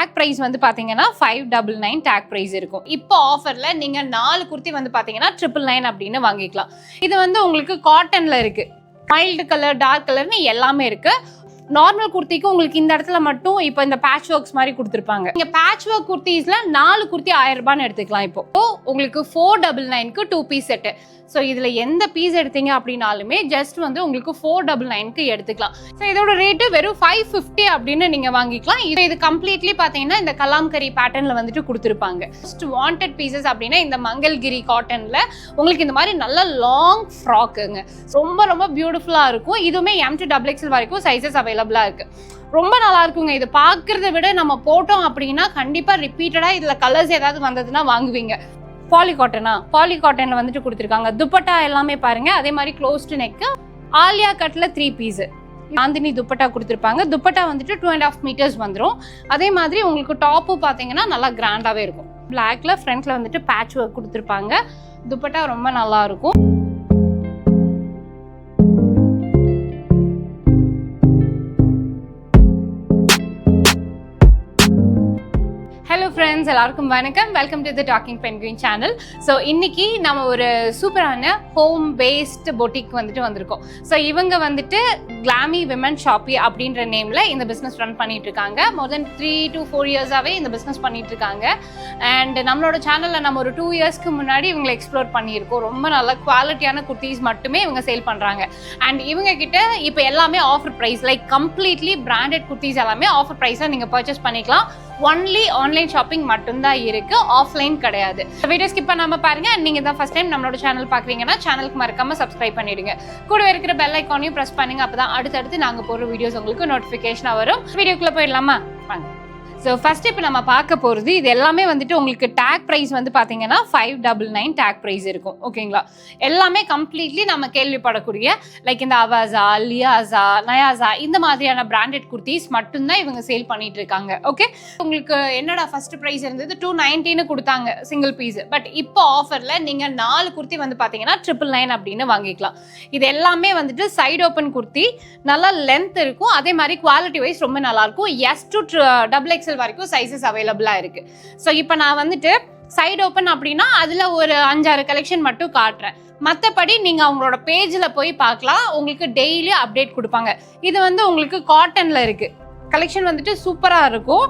Take price வந்து பார்த்தீங்கன்னா 599 take price இருக்கும். இப்போ ஆஃபரில் நீங்கள் 4 குர்த்தி வந்து பார்த்தீங்கன்னா 999 அப்படின்னு வாங்கிக்கலாம். இது வந்து உங்களுக்கு காட்டனில் இருக்குது. மைல்டு கலர், டார்க் கலர்னு எல்லாமே இருக்குது. நார்மல் குர்த்திக்கு உங்களுக்கு இந்த இடத்துல மட்டும் இப்போ இந்த பேட்ச் ஒர்க்ஸ் மாதிரி கொடுத்துருப்பாங்க. நீங்கள் பேட்ச் ஒர்க் குர்த்திஸ்ல 4 குர்த்தி 1000 ரூபான்னு எடுத்துக்கலாம். இப்போ உங்களுக்கு 499க்கு 2 பீஸ் செட்டு. ஸோ இதில் எந்த பீஸ் எடுத்தீங்க அப்படின்னாலுமே ஜஸ்ட் வந்து உங்களுக்கு 499க்கு எடுத்துக்கலாம். ஸோ இதோட ரேட்டு வெறும் 550 அப்படின்னு நீங்கள் வாங்கிக்கலாம். இது கம்ப்ளீட்லி பார்த்தீங்கன்னா இந்த கலாம்கரி பேட்டர்னில் வந்துட்டு கொடுத்துருப்பாங்க. மோஸ்ட் வாண்டட் பீசஸ் அப்படின்னா இந்த மங்கல்கிரி காட்டனில் உங்களுக்கு இந்த மாதிரி நல்ல லாங் ஃப்ராக்குங்க ரொம்ப ரொம்ப பியூட்டிஃபுல்லாக இருக்கும். இதுவுமே M2XXL வரைக்கும் சைஸஸ் அவைலபிளாக இருக்குது. ரொம்ப நல்லா இருக்குங்க. இது பார்க்குறத விட நம்ம போட்டோம் அப்படின்னா கண்டிப்பாக ரிப்பீட்டடாக இதில் கலர்ஸ் ஏதாவது வந்ததுன்னா வாங்குவீங்க. பாலி காட்டனில் வந்துட்டு கொடுத்துருக்காங்க. துப்பட்டா எல்லாமே பாருங்க. அதே மாதிரி க்ளோஸ்டு நெக்கு, ஆலியா கட்டில் 3 பீஸு ஆந்தினி துப்பட்டா கொடுத்துருப்பாங்க. துப்பட்டா வந்துட்டு 2.5 மீட்டர்ஸ் வந்துடும். அதே மாதிரி உங்களுக்கு டாப்பு பார்த்தீங்கன்னா நல்லா கிராண்டாகவே இருக்கும். பிளாக்ல ஃப்ரண்ட்ல வந்துட்டு பேட்ச் ஒர்க் கொடுத்துருப்பாங்க. துப்பட்டா ரொம்ப நல்லா இருக்கும். ஹலோ ஃப்ரெண்ட்ஸ், எல்லாருக்கும் வணக்கம். Welcome to the docking penguin channel. So இன்னைக்கு நம்ம ஒரு சூப்பரான ஹோம் பேஸ்ட் பொட்டிக் வந்துட்டு வந்திருக்கோம். ஸோ இவங்க வந்துட்டு கிளாமி விமன் ஷாப்பி அப்படின்ற நேமில் இந்த பிஸ்னஸ் ரன் பண்ணிட்டு இருக்காங்க. மோர் தென் 3 to 4 இயர்ஸாகவே இந்த பிஸ்னஸ் பண்ணிட்டு இருக்காங்க. அண்ட் நம்மளோட சேனலில் நம்ம ஒரு 2 இயர்ஸ்க்கு முன்னாடி இவங்களை எக்ஸ்ப்ளோர் பண்ணியிருக்கோம். ரொம்ப நல்ல குவாலிட்டியான குர்த்திஸ் மட்டுமே இவங்க சேல் பண்ணுறாங்க. அண்ட் இவங்க கிட்ட இப்போ எல்லாமே offer price, like completely branded kurtis எல்லாமே ஆஃபர் ப்ரைஸாக நீங்கள் பர்ச்சேஸ் பண்ணிக்கலாம். ஒன்லி ஆன்லைன் ஷாப்பிங் மட்டும்தான் இருக்கு, ஆஃப்லைன் கிடையாது. வீடியோ ஸ்கிப் பண்ணாம பாருங்க. நீங்க தான் ஃபர்ஸ்ட் டைம் நம்மளோட சேனல் பாக்குறீங்கன்னா சேனலுக்கு மறக்காம சப்ஸ்கிரைப் பண்ணிடுங்க. கூட இருக்கிற பெல் ஐக்கானையும் பிரஸ் பண்ணுங்க. அப்பதான் அடுத்தடுத்து நாங்க போடுற வீடியோஸ் உங்களுக்கு நோட்டிபிகேஷன் வரும். வீடியோக்குள்ள போயிடலாமா? வாங்க. ஸோ ஃபர்ஸ்ட் இப்போ நம்ம பார்க்க போகிறது இது எல்லாமே வந்துட்டு உங்களுக்கு டேக் ப்ரைஸ் வந்து பார்த்தீங்கன்னா 599 டேக் ப்ரைஸ் இருக்கும். ஓகேங்களா? எல்லாமே கம்ப்ளீட்லி நம்ம கேள்விப்படக்கூடிய லைக் இந்த அவாசா, லியாசா, நயாசா இந்த மாதிரியான பிராண்டட் குர்த்திஸ் மட்டும்தான் இவங்க சேல் பண்ணிட்டு இருக்காங்க. ஓகே, உங்களுக்கு என்னடா ஃபர்ஸ்ட் ப்ரைஸ் இருந்தது 290 கொடுத்தாங்க சிங்கிள் பீஸ். பட் இப்போ ஆஃபரில் நீங்கள் 4 குர்த்தி வந்து பார்த்தீங்கன்னா 999 அப்படின்னு வாங்கிக்கலாம். இது எல்லாமே வந்துட்டு சைடு ஓப்பன் குர்த்தி, நல்லா லென்த் இருக்கும். அதே மாதிரி குவாலிட்டி வைஸ் ரொம்ப நல்லா இருக்கும். S to XXL வரைக்கும் சைஸஸ் அவைலபிளா இருக்கு. ஸோ இப்போ நான் வந்துட்டு சைடு ஓப்பன் அப்படின்னா அதுல ஒரு 5-6 கலெக்ஷன் மட்டும் காட்டுறேன். மற்றபடி நீங்க அவங்களோட பேஜ்ல போய் பார்க்கலாம். உங்களுக்கு டெய்லி அப்டேட் கொடுப்பாங்க. இது வந்து உங்களுக்கு காட்டன்ல இருக்கு. கலெக்ஷன் வந்துட்டு சூப்பராக இருக்கும்.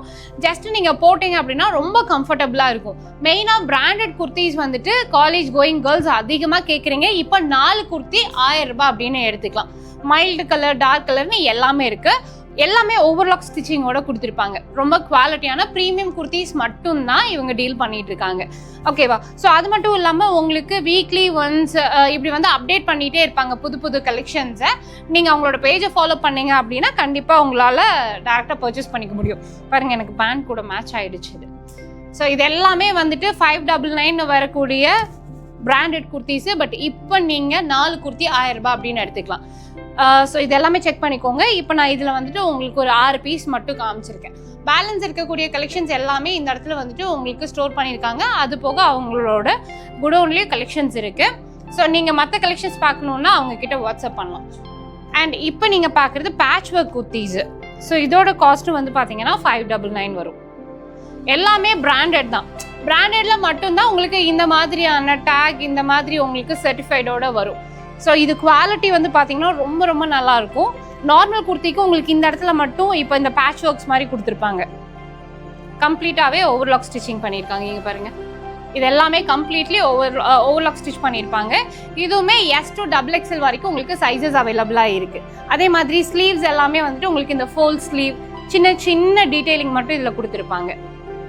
ஜஸ்ட் நீங்கள் போட்டிங்க அப்படின்னா ரொம்ப கம்ஃபர்டபுளாக இருக்கும். மெயினாக பிராண்டட் குர்த்திஸ் வந்துட்டு காலேஜ் கோயிங் கேர்ள்ஸ் அதிகமாக கேட்குறீங்க. இப்போ 4 குர்த்தி 1000 ரூபாய் அப்படின்னு எடுத்துக்கலாம். மைல்டு கலர், டார்க் கலர்னு எல்லாமே இருக்குது. எல்லாமே ஓவர்லாக் ஸ்டிச்சிங்கோட கொடுத்துருப்பாங்க. ரொம்ப குவாலிட்டியான ப்ரீமியம் குர்த்திஸ் மட்டும்தான் இவங்க டீல் பண்ணிட்டு இருக்காங்க. ஓகேவா? ஸோ அது மட்டும் இல்லாமல் உங்களுக்கு வீக்லி ஒன்ஸ் இப்படி வந்து அப்டேட் பண்ணிகிட்டே இருப்பாங்க புது புது கலெக்ஷன்ஸை. நீங்கள் அவங்களோட பேஜை ஃபாலோ பண்ணீங்க அப்படின்னா கண்டிப்பாக உங்களால் டேரெக்டாக பர்ச்சேஸ் பண்ணிக்க முடியும். பாருங்கள், எனக்கு பேண்ட் கூட மேட்ச் ஆகிடுச்சு இது. ஸோ இது எல்லாமே வந்துட்டு 599 வரக்கூடிய பிராண்டட் குர்த்திஸு. பட் இப்போ நீங்கள் 4 குர்த்தி 1000 ரூபாய் அப்படின்னு எடுத்துக்கலாம். ஸோ இது எல்லாமே செக் பண்ணிக்கோங்க. இப்போ நான் இதில் வந்துட்டு உங்களுக்கு ஒரு 6 பீஸ் மட்டும் காமிச்சிருக்கேன். பேலன்ஸ் இருக்கக்கூடிய கலெக்ஷன்ஸ் எல்லாமே இந்த இடத்துல வந்துட்டு உங்களுக்கு ஸ்டோர் பண்ணியிருக்காங்க. அது போக அவங்களோட குடோன்லேயும் கலெக்ஷன்ஸ் இருக்குது. ஸோ நீங்கள் மற்ற கலெக்ஷன்ஸ் பார்க்கணுன்னா அவங்கக்கிட்ட வாட்ஸ்அப் பண்ணலாம். அண்ட் இப்போ நீங்கள் பார்க்குறது பேட்ச் ஒர்க் குர்த்திஸு. ஸோ இதோட காஸ்ட்டும் வந்து பார்த்தீங்கன்னா 599 வரும். எல்லாமே பிராண்டட் தான். பிராண்டட்ல மட்டும்தான் உங்களுக்கு இந்த மாதிரியான டேக், இந்த மாதிரி உங்களுக்கு சர்டிஃபைடோட வரும். ஸோ இது குவாலிட்டி வந்து பார்த்தீங்கன்னா ரொம்ப ரொம்ப நல்லா இருக்கும். நார்மல் குர்த்திக்கு உங்களுக்கு இந்த இடத்துல மட்டும் இப்போ இந்த பேட்ச் ஒர்க்ஸ் மாதிரி கொடுத்துருப்பாங்க. கம்ப்ளீட்டாகவே ஓவர்லாக் ஸ்டிச்சிங் பண்ணியிருக்காங்க. இங்கே பாருங்கள், இது எல்லாமே கம்ப்ளீட்லி ஓவர்லாக் ஸ்டிச் பண்ணியிருப்பாங்க. இதுவுமே S to XXL வரைக்கும் உங்களுக்கு சைஸஸ் அவைலபிளாக இருக்குது. அதே மாதிரி ஸ்லீவ்ஸ் எல்லாமே வந்துட்டு உங்களுக்கு இந்த ஃபோல் ஸ்லீவ், சின்ன சின்ன டீட்டெயிலிங் மட்டும் இதில் கொடுத்துருப்பாங்க.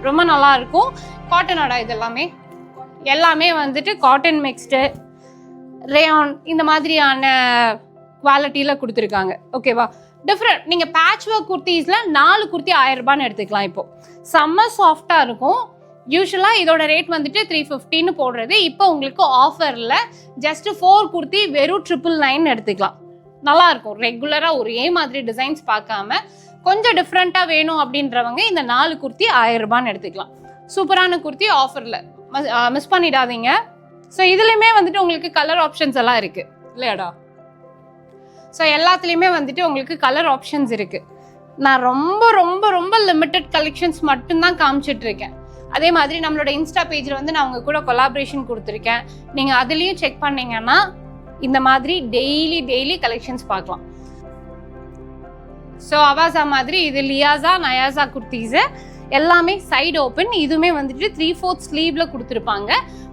ரொம்ப நல்லா இருக்கும். காட்டனோட இது எல்லாமே வந்துட்டு காட்டன் மிக்ஸ்டு, ரேயான் இந்த மாதிரியான குவாலிட்டியில் கொடுத்துருக்காங்க. ஓகேவா? டிஃப்ரெண்ட். நீங்கள் பேட்ச் ஒர்க் குர்த்திஸில் 4 குர்த்தி 1000 ரூபான்னு எடுத்துக்கலாம். இப்போது செம்ம சாஃப்டாக இருக்கும். யூஸ்வலாக இதோட ரேட் வந்துட்டு 350 போடுறது. இப்போ உங்களுக்கு ஆஃபரில் ஜஸ்ட் 4 குர்த்தி வெறும் 999 எடுத்துக்கலாம். நல்லாயிருக்கும். ரெகுலராக ஒரே மாதிரி டிசைன்ஸ் பார்க்காம கொஞ்சம் டிஃப்ரெண்ட்டாக வேணும் அப்படின்றவங்க இந்த 4 குர்த்தி 1000 ரூபான்னு எடுத்துக்கலாம். சூப்பரான குர்த்தி ஆஃபரில் மிஸ் பண்ணிடாதீங்க. ஸோ இதுலேயுமே வந்துட்டு உங்களுக்கு கலர் ஆப்ஷன்ஸ் எல்லாம் இருக்குது இல்லையாடா? ஸோ எல்லாத்துலேயுமே வந்துட்டு உங்களுக்கு கலர் ஆப்ஷன்ஸ் இருக்குது. நான் ரொம்ப ரொம்ப ரொம்ப லிமிட்டட் கலெக்ஷன்ஸ் மட்டும்தான் காமிச்சிட்டு இருக்கேன். அதே மாதிரி நம்மளோட இன்ஸ்டா பேஜில் வந்து நான் உங்க கூட கொலாபரேஷன் கொடுத்துருக்கேன். நீங்கள் அதுலேயும் செக் பண்ணீங்கன்னா இந்த மாதிரி டெய்லி கலெக்ஷன்ஸ் பார்க்கலாம். ஸோ அவாசா மாதிரி இது லியாசா நயாசா குர்த்திஸு எல்லாமே சைடு ஓப்பன். இதுவுமே வந்துட்டு 3/4 ஸ்லீவ்ல கொடுத்துருப்பாங்க.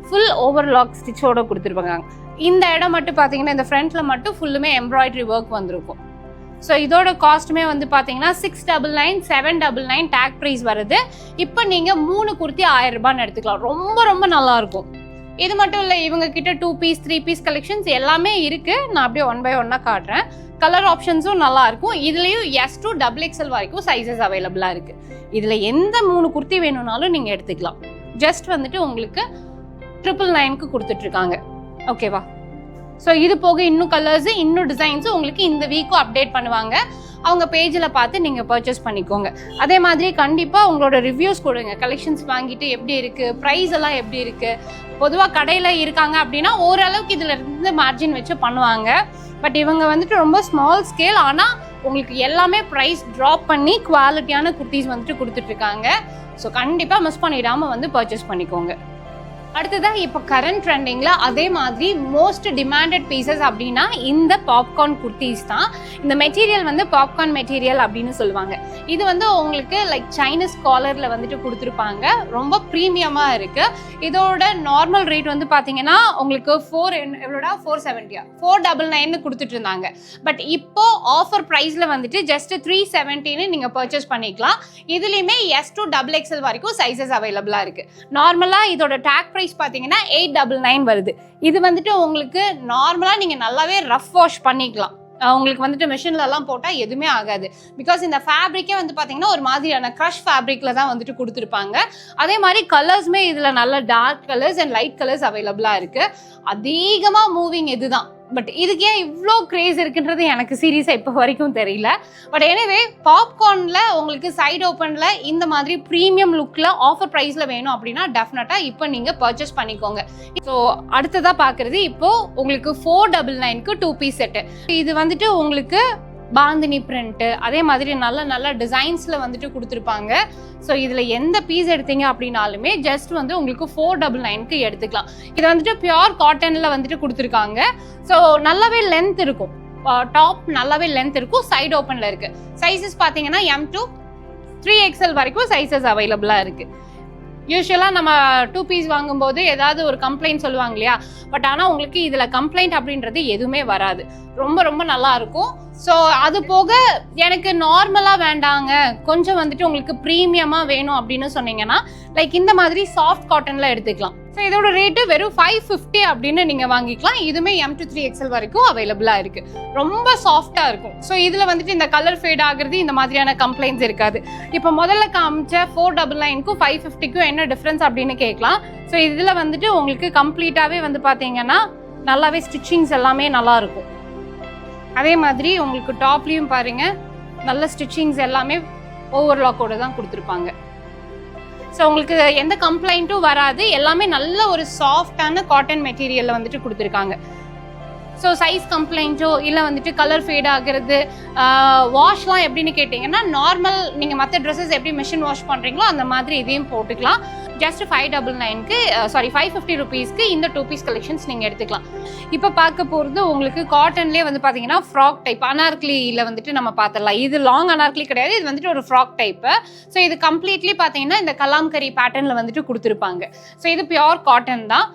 ஃபுல் ஓவர்லாக் ஸ்டிச்சோட கொடுத்துருப்பாங்க. இந்த இடம் மட்டும் பார்த்தீங்கன்னா இந்த ஃப்ரண்ட்ல மட்டும் ஃபுல்லுமே எம்ப்ராய்டரி ஒர்க் வந்திருக்கும். ஸோ இதோட காஸ்ட்டுமே வந்து பார்த்தீங்கன்னா 699, 799 டேக் ப்ரைஸ் வருது. இப்போ நீங்கள் 3 குர்த்தி 1000 ரூபான்னு எடுத்துக்கலாம். ரொம்ப ரொம்ப நல்லாயிருக்கும். இது மட்டும் இல்லை, இவங்க கிட்ட 2 பீஸ் 3 பீஸ் கலெக்ஷன்ஸ் எல்லாமே இருக்குது. நான் அப்படியே 1 by 1 காட்டுறேன். கலர் ஆப்ஷன்ஸும் நல்லாயிருக்கும். இதுலேயும் S to XXL வரைக்கும் சைஸஸ் அவைலபிளாக இருக்குது. இதில் எந்த 3 குர்த்தி வேணும்னாலும் நீங்கள் எடுத்துக்கலாம். ஜஸ்ட் வந்துட்டு உங்களுக்கு 999க்கு கொடுத்துட்ருக்காங்க. ஓகேவா? ஸோ இது போக இன்னும் கலர்ஸு இன்னும் டிசைன்ஸும் உங்களுக்கு இந்த வீக்கும் அப்டேட் பண்ணுவாங்க. அவங்க பேஜில் பார்த்து நீங்கள் பர்ச்சேஸ் பண்ணிக்கோங்க. அதே மாதிரி கண்டிப்பாக உங்களோட ரிவ்யூஸ் கொடுங்க. கலெக்ஷன்ஸ் வாங்கிட்டு எப்படி இருக்குது, ப்ரைஸ் எல்லாம் எப்படி இருக்குது. பொதுவாக கடையில் இருக்காங்க அப்படின்னா ஓரளவுக்கு இதில் இருந்து மார்ஜின் வச்சு பண்ணுவாங்க. பட் இவங்க வந்துட்டு ரொம்ப ஸ்மால் ஸ்கேல், ஆனால் உங்களுக்கு எல்லாமே ப்ரைஸ் ட்ராப் பண்ணி குவாலிட்டியான குர்த்திஸ் வந்துட்டு கொடுத்துட்ருக்காங்க. ஸோ கண்டிப்பாக மிஸ் பண்ணிடாமல் வந்து பர்ச்சேஸ் பண்ணிக்கோங்க. அடுத்ததாக இப்போ கரண்ட் ட்ரெண்டிங்கில் அதே மாதிரி மோஸ்ட் டிமாண்டட் பீசஸ் அப்படின்னா இந்த பாப்கார்ன் குர்த்திஸ் தான். இந்த மெட்டீரியல் வந்து பாப்கார்ன் மெட்டீரியல் அப்படின்னு சொல்லுவாங்க. இது வந்து உங்களுக்கு லைக் சைனீஸ் காலரில் வந்துட்டு கொடுத்துருப்பாங்க. ரொம்ப ப்ரீமியமாக இருக்குது. இதோட நார்மல் ரேட் வந்து பார்த்தீங்கன்னா உங்களுக்கு 499 கொடுத்துட்டு இருந்தாங்க. பட் இப்போ ஆஃபர் ப்ரைஸில் வந்துட்டு ஜஸ்ட் 370 நீங்கள் பர்ச்சேஸ் பண்ணிக்கலாம். இதுலேயுமே S to XXL வரைக்கும் சைஸஸ் அவைலபிளாக இருக்குது. நார்மலாக இதோட டேக் ப்ரைஸ் பார்த்தீங்கன்னா 899 வருது. இது வந்துட்டு உங்களுக்கு நார்மலாக நீங்கள் நல்லாவே ரஃப் வாஷ் பண்ணிக்கலாம். உங்களுக்கு வந்துட்டு மிஷின்லலாம் போட்டால் எதுவுமே ஆகாது. பிகாஸ் இந்த ஃபேப்ரிக்கே வந்து பார்த்தீங்கன்னா ஒரு மாதிரியான க்ரஷ் ஃபேப்ரிக்கில் தான் வந்துட்டு கொடுத்துருப்பாங்க. அதே மாதிரி கலர்ஸுமே இதில் நல்ல dark colours and light colours அவைலபிளாக இருக்குது. அதிகமாக மூவிங் இதுதான். பட் இதுக்கு ஏன் இவ்வளோ க்ரேஸ் இருக்குன்றது எனக்கு சீரியஸாக இப்போ வரைக்கும் தெரியல. பட் எனவே பாப்கார்னில் உங்களுக்கு சைடு ஓப்பனில் இந்த மாதிரி ப்ரீமியம் லுக்கில் ஆஃபர் ப்ரைஸில் வேணும் அப்படின்னா டெஃபினட்டாக இப்போ நீங்கள் பர்ச்சேஸ் பண்ணிக்கோங்க. ஸோ அடுத்ததாக பார்க்குறது இப்போது உங்களுக்கு 499க்கு 2 பீஸ் செட்டு. இது வந்துட்டு உங்களுக்கு பாந்தினி பிரிண்ட்டு அதே மாதிரி நல்ல நல்ல டிசைன்ஸில் வந்துட்டு கொடுத்துருப்பாங்க. ஸோ இதில் எந்த பீஸ் எடுத்தீங்க அப்படின்னாலுமே ஜஸ்ட் வந்து உங்களுக்கு 499க்கு எடுத்துக்கலாம். இது வந்துட்டு பியோர் காட்டனில் வந்துட்டு கொடுத்துருக்காங்க. ஸோ நல்லாவே லென்த் இருக்கும். டாப் நல்லாவே லென்த் இருக்கும். சைடு ஓப்பனில் இருக்குது. சைஸஸ் பார்த்தீங்கன்னா M to 3XL வரைக்கும் சைஸஸ் அவைலபிளாக இருக்குது. யூஸ்வலாக நம்ம 2 பீஸ் வாங்கும்போது ஏதாவது ஒரு கம்ப்ளைண்ட் சொல்லுவாங்க இல்லையா? பட் ஆனால் உங்களுக்கு இதில் கம்ப்ளைண்ட் அப்படின்றது எதுவுமே வராது. ரொம்ப ரொம்ப நல்லா இருக்கும். ஸோ அது போக எனக்கு நார்மலாக வேண்டாங்க, கொஞ்சம் வந்துட்டு உங்களுக்கு ப்ரீமியமாக வேணும் அப்படின்னு சொன்னீங்கன்னா லைக் இந்த மாதிரி சாஃப்ட் காட்டனில் எடுத்துக்கலாம். ஸோ இதோட ரேட்டு வெறும் 550 அப்படின்னு நீங்கள் வாங்கிக்கலாம். இதுவுமே M to 3XL வரைக்கும் அவைலபிளாக இருக்குது. ரொம்ப சாஃப்டாக இருக்கும். ஸோ இதில் வந்துட்டு இந்த கலர் ஃபேட் ஆகுறது இந்த மாதிரியான கம்ப்ளைண்ட்ஸ் இருக்காது. இப்போ முதல்ல காமிச்ச 499க்கும் 550க்கும் என்ன டிஃப்ரென்ஸ் அப்படின்னு கேட்கலாம். ஸோ இதில் வந்துட்டு உங்களுக்கு கம்ப்ளீட்டாகவே வந்து பார்த்தீங்கன்னா நல்லாவே ஸ்டிச்சிங்ஸ் எல்லாமே நல்லாயிருக்கும். அதே மாதிரி உங்களுக்கு டாப்லேயும் பாருங்கள் நல்ல ஸ்டிச்சிங்ஸ் எல்லாமே ஓவர்லாக்கோடு தான் கொடுத்துருப்பாங்க. ஸோ உங்களுக்கு எந்த கம்ப்ளைண்ட்டும் வராது. எல்லாமே நல்ல ஒரு சாஃப்டான காட்டன் மெட்டீரியலில் வந்துட்டு கொடுத்துருக்காங்க. ஸோ சைஸ் கம்ப்ளைண்ட்டோ இல்லை வந்துட்டு கலர் ஃபேட் ஆகிறது வாஷ்லாம் எப்படின்னு கேட்டிங்கன்னா நார்மல் நீங்கள் மற்ற ட்ரெஸ்ஸஸ் எப்படி மிஷின் வாஷ் பண்ணுறீங்களோ அந்த மாதிரி இதையும் போட்டுக்கலாம். ஜஸ்ட் 550 ருபீஸ்க்கு இந்த 2 பீஸ் கலெக்ஷன்ஸ் நீங்கள் எடுத்துக்கலாம். இப்போ பார்க்க போகிறது உங்களுக்கு காட்டன்லேயே வந்து பார்த்தீங்கன்னா ஃப்ராக் டைப் அனார்க்லியில் வந்துட்டு நம்ம பார்த்துடலாம். இது லாங் அனார்க்லி கிடையாது. இது வந்துட்டு ஒரு ஃப்ராக் டைப்பு. ஸோ இது கம்ப்ளீட்லி பார்த்தீங்கன்னா இந்த கலாம்கரி பேட்டர்னில் வந்துட்டு கொடுத்துருப்பாங்க. ஸோ இது பியோர் காட்டன் தான்.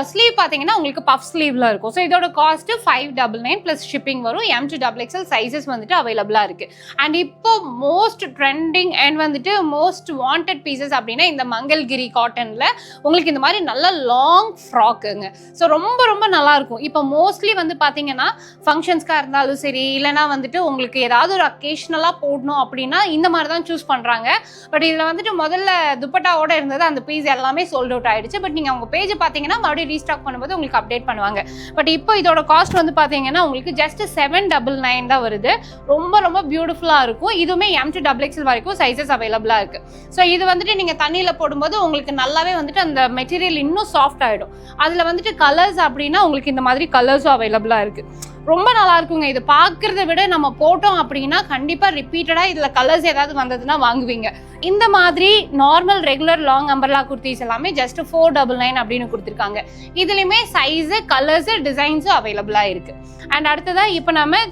ஸ்லீவ் பார்த்தீங்கன்னா உங்களுக்கு பஃப் ஸ்லீவ்ல இருக்கும். ஸோ இதோட காஸ்ட் 599 ப்ளஸ் ஷிப்பிங் வரும். M to XXL சைஸஸ் வந்துட்டு அவைலபிளாக இருக்குது. அண்ட் இப்போ மோஸ்ட் ட்ரெண்டிங் அண்ட் வந்துட்டு மோஸ்ட் வாண்டட் பீசஸ் அப்படின்னா இந்த மங்கல்கிரி காட்டனில் உங்களுக்கு இந்த மாதிரி நல்ல லாங் ஃப்ராக்குங்க. ஸோ ரொம்ப ரொம்ப நல்லாயிருக்கும். இப்போ மோஸ்ட்லி வந்து பார்த்தீங்கன்னா ஃபங்க்ஷன்ஸ்க்காக இருந்தாலும் சரி இல்லைனா வந்துட்டு உங்களுக்கு ஏதாவது ஒரு அக்கேஷ்னலாக போடணும் அப்படின்னா இந்த மாதிரி தான் சூஸ் பண்ணுறாங்க. பட் இதில் வந்துட்டு முதல்ல துப்பட்டாவோட இருந்தது அந்த பீஸ் எல்லாமே சோல்ட் அவுட் ஆகிடுச்சு. பட் நீங்கள் அவங்க பேஜை பார்த்தீங்கன்னா ரீஸ்டாக் பண்ணும்போது உங்களுக்கு அப்டேட் பண்ணுவாங்க. பட் இப்போ இதோட காஸ்ட் வந்து பாத்தீங்கன்னா உங்களுக்கு ஜஸ்ட் 799 தான் வருது. ரொம்ப ரொம்ப பியூட்டிஃபுல்லா இருக்கும். இதுவுமே M to XXL வரைக்கும் சைஸஸ் அவைலபிளா இருக்கு. ஸோ இது வந்துட்டு நீங்க தண்ணியில போடும்போது உங்களுக்கு நல்லாவே வந்துட்டு அந்த மெட்டீரியல் இன்னும் சாஃப்ட் ஆயிடும். அதுல வந்துட்டு கலர்ஸ் அப்படின்னா உங்களுக்கு இந்த மாதிரி கலர்ஸும் அவைலபிளா இருக்கு. ரொம்ப நல்லா இருக்குங்க. இது பார்க்கறத விட நம்ம போட்டோம் அப்படின்னா கண்டிப்பா ரிப்பீட்டடா இதுல கலர்ஸ் ஏதாவது வந்ததுன்னா வாங்குவீங்க. இந்த மாதிரி normal regular long umbrella kurtis எல்லாமே ஜஸ்ட் 499 அப்படின்னு கொடுத்துருக்காங்க. இதுலயுமே சைஸு, கலர்ஸ், டிசைன்ஸும் அவைலபிளா இருக்கு. அண்ட் அடுத்ததா இப்போ நம்ம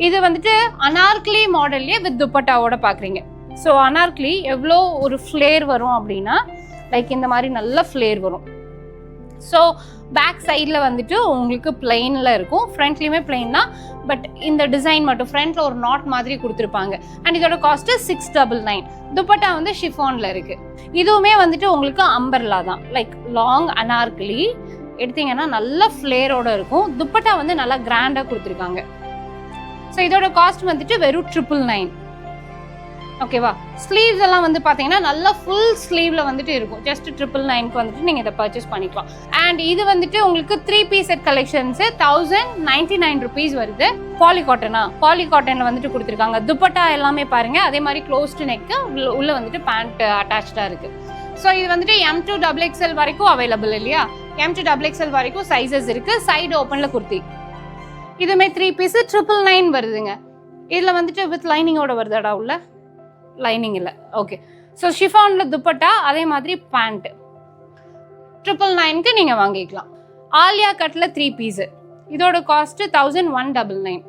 இது வந்துட்டு அனார்கலி மாடல்லே வித் துப்பட்டாவோட பாக்குறீங்க. ஸோ அனார்கலி எவ்வளோ ஒரு ஃப்ளேர் வரும் அப்படின்னா லைக் இந்த மாதிரி நல்ல ஃப்ளேர் வரும். ஸோ பேக் சைடில் வந்துட்டு உங்களுக்கு பிளெயினில் இருக்கும், ஃப்ரண்ட்லேயுமே பிளெயின் தான். பட் இந்த டிசைன் மட்டும் ஃப்ரண்ட்டில் ஒரு நாட் மாதிரி கொடுத்துருப்பாங்க. அண்ட் இதோட காஸ்ட்டு 699. துப்பட்டா வந்து ஷிஃபானில் இருக்குது. இதுவுமே வந்துட்டு உங்களுக்கு அம்பர்லா தான், லைக் லாங் அனார்கலி எடுத்தீங்கன்னா நல்ல ஃப்ளேரோட இருக்கும். துப்பட்டா வந்து நல்லா கிராண்டாக கொடுத்துருக்காங்க. ஸோ இதோட காஸ்ட் வந்துட்டு வெறும் 999. ஓகேவா? ஸ்லீவ்ஸ் எல்லாம் வந்து பார்த்தீங்கன்னா நல்லா ஃபுல் ஸ்லீவ்ல வந்துட்டு இருக்கும். ஜஸ்ட் 999க்கு வந்துட்டு நீங்கள் இதை பர்ச்சேஸ் பண்ணிக்கலாம். அண்ட் இது வந்துட்டு உங்களுக்கு 3 பீஸ் செட் கலெக்ஷன்ஸு 1099 rupees வருது. பாலி காட்டனில் வந்துட்டு கொடுத்துருக்காங்க. துப்பட்டா எல்லாமே பாருங்கள் அதே மாதிரி க்ளோஸ்டு நெக்கு, உள்ள வந்துட்டு பேண்ட் அட்டாச்சாக இருக்குது. ஸோ இது வந்துட்டு M2 XXL வரைக்கும் அவைலபிள் இல்லையா? M2 XXL வரைக்கும் சைஸஸ் இருக்குது. சைடு ஓப்பனில் குர்த்தி. இதுவுமே 3 பீஸ் 999 வருதுங்க. இதில் வந்துட்டு வித் லைனிங்கோட வருதாடா? உள்ள லைனிங் இல்லை. ஓகே. ஸோ ஷிஃபானில் துப்பட்டா, அதே மாதிரி பேண்ட்டு 999க்கு நீங்கள் வாங்கிக்கலாம். ஆலியா கட்டில் 3 பீஸு, இதோட காஸ்ட்டு 1199.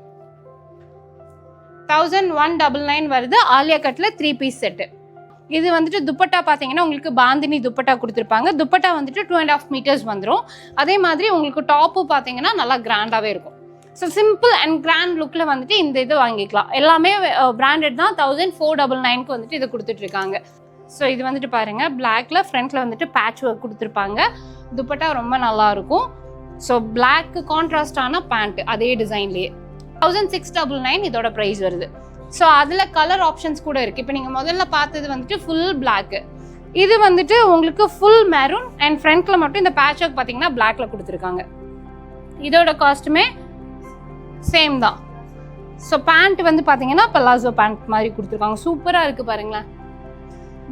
1199 வருது ஆலியா கட்டில் 3 பீஸ் செட்டு. இது வந்துட்டு துப்பட்டா பார்த்தீங்கன்னா உங்களுக்கு பாந்தினி துப்பட்டா கொடுத்துருப்பாங்க. துப்பட்டா வந்துட்டு 2.5 meters வந்துடும். அதே மாதிரி உங்களுக்கு டாப்பு பார்த்தீங்கன்னா நல்லா கிராண்டாகவே இருக்கும். ஸோ சிம்பிள் அண்ட் கிராண்ட் லுக்கில் வந்துட்டு இந்த இது வாங்கிக்கலாம். எல்லாமே பிராண்டட் தான். 1499க்கு வந்துட்டு இது கொடுத்துட்ருக்காங்க. ஸோ இது வந்துட்டு பாருங்கள் பிளாக்ல ஃப்ரண்ட்டில் வந்துட்டு பேட்ச் ஒர்க் கொடுத்துருப்பாங்க. துப்பட்டா ரொம்ப நல்லாயிருக்கும். ஸோ பிளாக்கு கான்ட்ராஸ்டான பேண்ட்டு அதே டிசைன்லேயே 1699 இதோட ப்ரைஸ் வருது. ஸோ அதில் கலர் ஆப்ஷன்ஸ் கூட இருக்குது. இப்போ நீங்கள் முதல்ல பார்த்தது வந்துட்டு ஃபுல் பிளாக்கு, இது வந்துட்டு உங்களுக்கு ஃபுல் மெரூன் அண்ட் ஃப்ரண்ட்டில் மட்டும் இந்த பேட்ச் ஒர்க் பார்த்தீங்கன்னா பிளாக்ல கொடுத்துருக்காங்க. இதோட காஸ்ட்டுமே சேம் தான். ஸோ பேண்ட் வந்து பார்த்தீங்கன்னா பலாசோ பேண்ட் மாதிரி கொடுத்துருக்காங்க. சூப்பராக இருக்குது பாருங்களேன்.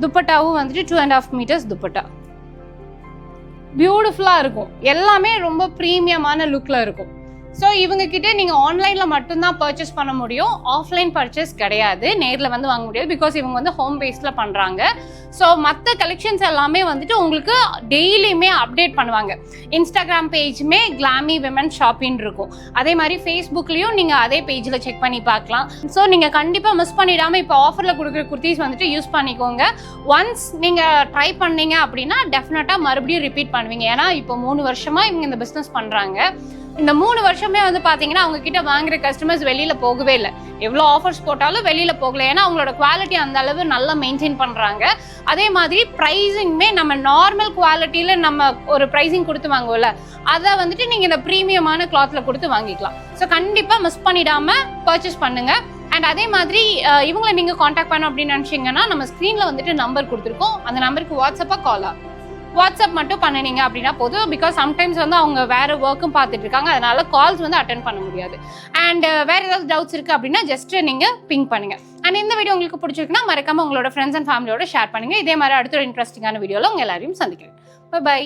துப்பட்டாவும் வந்துட்டு 2.5 meters துப்பட்டா, பியூட்டிஃபுல்லாக இருக்கும். எல்லாமே ரொம்ப ப்ரீமியமான லுக்கில் இருக்கும். ஸோ இவங்க கிட்டே நீங்கள் ஆன்லைனில் மட்டும்தான் பர்ச்சேஸ் பண்ண முடியும். ஆஃப்லைன் பர்ச்சேஸ் கிடையாது, நேரில் வந்து வாங்க முடியாது. பிகாஸ் இவங்க வந்து ஹோம் பேஸில் பண்ணுறாங்க. ஸோ மற்ற கலெக்ஷன்ஸ் எல்லாமே வந்துட்டு உங்களுக்கு டெய்லியுமே அப்டேட் பண்ணுவாங்க. இன்ஸ்டாகிராம் பேஜுமே கிளாமி விமன் ஷாப்பின்னு இருக்கும். அதே மாதிரி ஃபேஸ்புக்லேயும் நீங்கள் அதே பேஜில் செக் பண்ணி பார்க்கலாம். ஸோ நீங்கள் கண்டிப்பாக மிஸ் பண்ணிடாமல் இப்போ ஆஃபரில் கொடுக்குற குர்த்திஸ் வந்துட்டு யூஸ் பண்ணிக்கோங்க. ஒன்ஸ் நீங்கள் ட்ரை பண்ணீங்க அப்படின்னா டெஃபினட்டாக மறுபடியும் ரிப்பீட் பண்ணுவீங்க. ஏன்னா இப்போ 3 வருஷமாக இவங்க இந்த பிஸ்னஸ் பண்ணுறாங்க. இந்த 3 வருஷமே வந்து பார்த்தீங்கன்னா அவங்க கிட்ட வாங்குற கஸ்டமர்ஸ் வெளியில் போகவே இல்லை. எவ்வளோ ஆஃபர்ஸ் போட்டாலும் வெளியில் போகல. ஏன்னா அவங்களோட குவாலிட்டி அந்த அளவு நல்லா மெயின்டைன் பண்ணுறாங்க. அதே மாதிரி ப்ரைஸிங்குமே நம்ம நார்மல் குவாலிட்டியில் நம்ம ஒரு ப்ரைஸிங் கொடுத்து வாங்குவோம்ல, அதை வந்துட்டு நீங்கள் இந்த ப்ரீமியமான கிளாத்தில் கொடுத்து வாங்கிக்கலாம். ஸோ கண்டிப்பாக மிஸ் பண்ணிடாமல் பர்ச்சேஸ் பண்ணுங்கள். அண்ட் அதே மாதிரி இவங்களை நீங்கள் காண்டாக்ட் பண்ணோம் அப்படின்னு நினச்சிங்கன்னா நம்ம ஸ்க்ரீனில் வந்துட்டு நம்பர் கொடுத்துருக்கோம். அந்த நம்பருக்கு வாட்ஸ்அப் மட்டும் பண்ணினீங்க அப்படின்னா போதும். பிகாஸ் சம்டைம்ஸ் வந்து அவங்க வேறு ஒர்க்கும் பார்த்துட்டு இருக்காங்க, அதனால கால்ஸ் வந்து அட்டென்ட் பண்ண முடியாது. அண்ட் வேறு ஏதாவது டவுட்ஸ் இருக்குது அப்படின்னா ஜஸ்ட் நீங்கள் பிங்க் பண்ணுங்கள். அண்ட் இந்த வீடியோ உங்களுக்கு பிடிச்சிருக்குன்னா மறக்காமல் உங்களோட ஃப்ரெண்ட்ஸ் அண்ட் ஃபேமிலியோட ஷேர் பண்ணுங்கள். இதே மாதிரி அடுத்த ஒரு இன்ட்ரெஸ்டிங்கான வீடியோவில் உங்கள் எல்லாரையும் சந்திக்கிறேன். பை.